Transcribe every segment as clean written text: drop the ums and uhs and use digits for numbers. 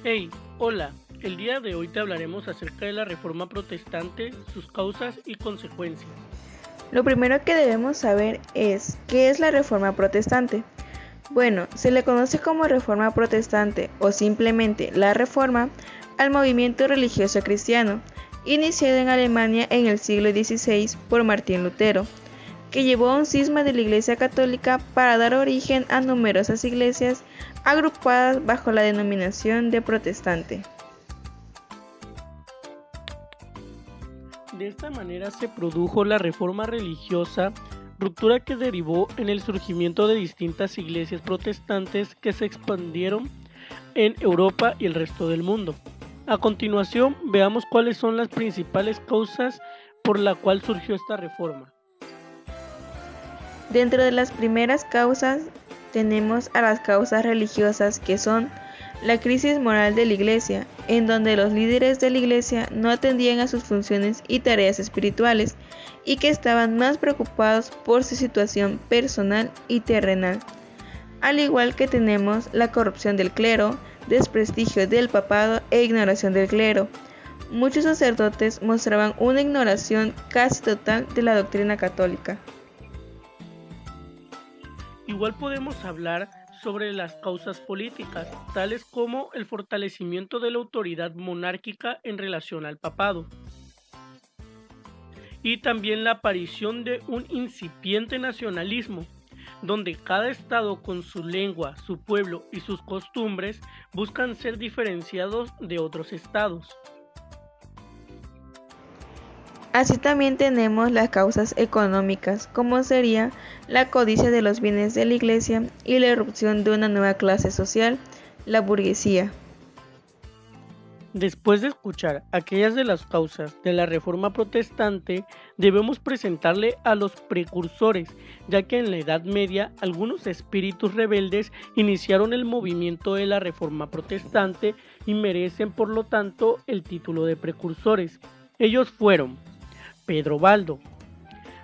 Hey, hola. El día de hoy te hablaremos acerca de la Reforma Protestante, sus causas y consecuencias. Lo primero que debemos saber es ¿qué es la Reforma Protestante? Bueno, se le conoce como Reforma Protestante o simplemente la Reforma al movimiento religioso cristiano, iniciado en Alemania en el siglo XVI por Martín Lutero, que llevó a un cisma de la Iglesia Católica para dar origen a numerosas iglesias agrupadas bajo la denominación de protestante. De esta manera se produjo la Reforma religiosa, ruptura que derivó en el surgimiento de distintas iglesias protestantes que se expandieron en Europa y el resto del mundo. A continuación, veamos cuáles son las principales causas por la cual surgió esta reforma. Dentro de las primeras causas tenemos a las causas religiosas que son la crisis moral de la Iglesia, en donde los líderes de la Iglesia no atendían a sus funciones y tareas espirituales y que estaban más preocupados por su situación personal y terrenal. Al igual que tenemos la corrupción del clero, desprestigio del papado e ignoración del clero. Muchos sacerdotes mostraban una ignoración casi total de la doctrina católica. Igual podemos hablar sobre las causas políticas, tales como el fortalecimiento de la autoridad monárquica en relación al papado, y también la aparición de un incipiente nacionalismo, donde cada estado con su lengua, su pueblo y sus costumbres buscan ser diferenciados de otros estados. Así también tenemos las causas económicas, como sería la codicia de los bienes de la Iglesia y la erupción de una nueva clase social, la burguesía. Después de escuchar aquellas de las causas de la Reforma Protestante, debemos presentarle a los precursores, ya que en la Edad Media algunos espíritus rebeldes iniciaron el movimiento de la Reforma Protestante y merecen por lo tanto el título de precursores. Ellos fueron Pedro Baldo.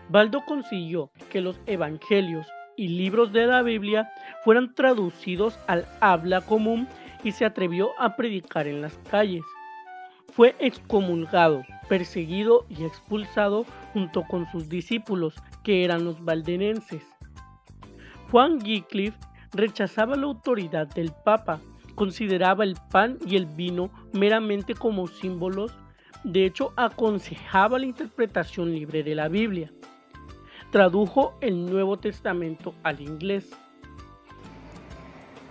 Baldo consiguió que los evangelios y libros de la Biblia fueran traducidos al habla común y se atrevió a predicar en las calles. Fue excomulgado, perseguido y expulsado junto con sus discípulos, que eran los valdenenses. Juan Wycliffe rechazaba la autoridad del Papa, consideraba el pan y el vino meramente como símbolos, de hecho aconsejaba la interpretación libre de la Biblia. Tradujo el Nuevo Testamento al inglés.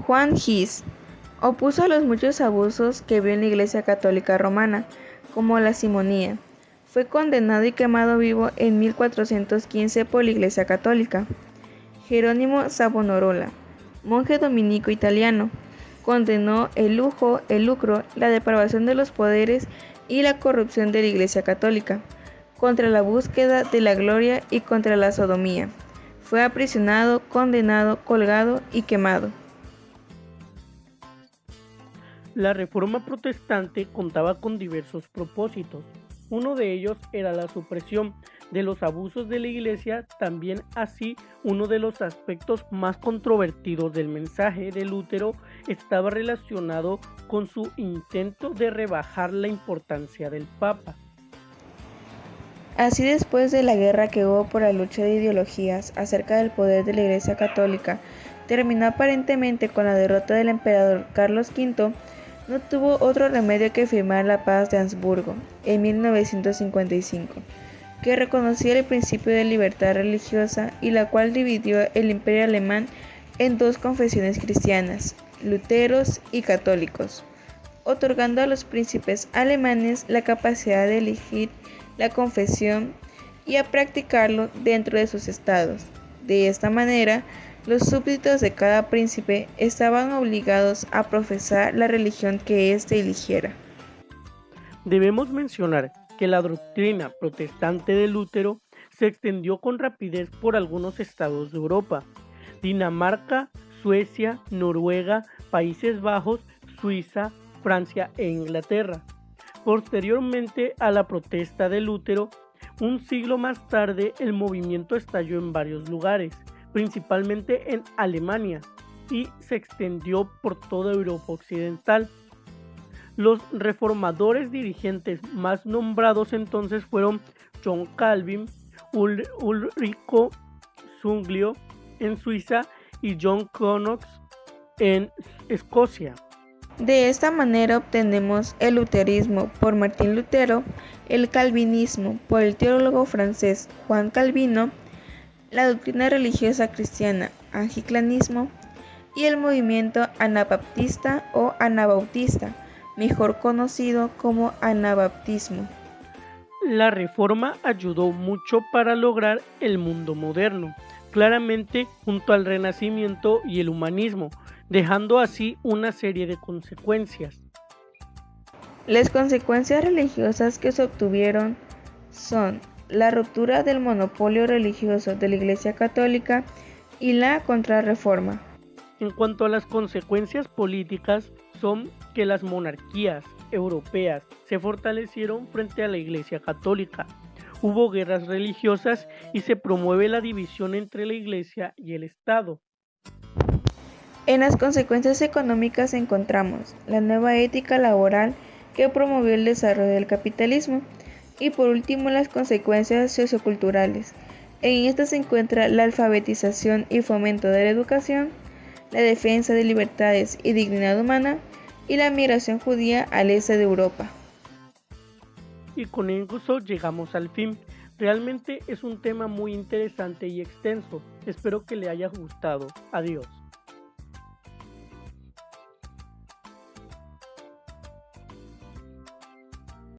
Juan His opuso a los muchos abusos que vio en la Iglesia Católica Romana, como la simonía. Fue condenado y quemado vivo en 1415 por la Iglesia Católica. Jerónimo Savonarola, monje dominico italiano, condenó el lujo, el lucro, la depravación de los poderes y la corrupción de la Iglesia Católica, contra la búsqueda de la gloria y contra la sodomía. Fue aprisionado, condenado, colgado y quemado. La Reforma Protestante contaba con diversos propósitos. Uno de ellos era la supresión de los abusos de la Iglesia, también así uno de los aspectos más controvertidos del mensaje de Lutero estaba relacionado con su intento de rebajar la importancia del Papa. Así, después de la guerra que hubo por la lucha de ideologías acerca del poder de la Iglesia Católica, terminó aparentemente con la derrota del emperador Carlos V, no tuvo otro remedio que firmar la Paz de Habsburgo en 1955, que reconocía el principio de libertad religiosa y la cual dividió el imperio alemán en dos confesiones cristianas, luteros y católicos, otorgando a los príncipes alemanes la capacidad de elegir la confesión y a practicarlo dentro de sus estados. De esta manera, los súbditos de cada príncipe estaban obligados a profesar la religión que éste eligiera. Debemos mencionar que la doctrina protestante de Lutero se extendió con rapidez por algunos estados de Europa: Dinamarca, Suecia, Noruega, Países Bajos, Suiza, Francia e Inglaterra. Posteriormente a la protesta de Lutero, un siglo más tarde el movimiento estalló en varios lugares, principalmente en Alemania. y se extendió por toda Europa Occidental. Los reformadores dirigentes más nombrados entonces fueron John Calvin, Ulrico Zwinglio en Suiza y John Knox en Escocia. De esta manera obtenemos el luterismo por Martín Lutero, el calvinismo por el teólogo francés Juan Calvino, la doctrina religiosa cristiana anglicalismo y el movimiento anabaptista o anabautista, mejor conocido como anabaptismo. La reforma ayudó mucho para lograr el mundo moderno, claramente junto al Renacimiento y el humanismo, dejando así una serie de consecuencias. Las consecuencias religiosas que se obtuvieron son la ruptura del monopolio religioso de la Iglesia Católica y la Contrarreforma. En cuanto a las consecuencias políticas, son que las monarquías europeas se fortalecieron frente a la Iglesia Católica. Hubo guerras religiosas y se promueve la división entre la Iglesia y el Estado. En las consecuencias económicas encontramos la nueva ética laboral que promovió el desarrollo del capitalismo y por último las consecuencias socioculturales. En estas se encuentra la alfabetización y fomento de la educación, la defensa de libertades y dignidad humana y la migración judía al este de Europa. Y con eso llegamos al fin. Realmente es un tema muy interesante y extenso. Espero que le haya gustado. Adiós.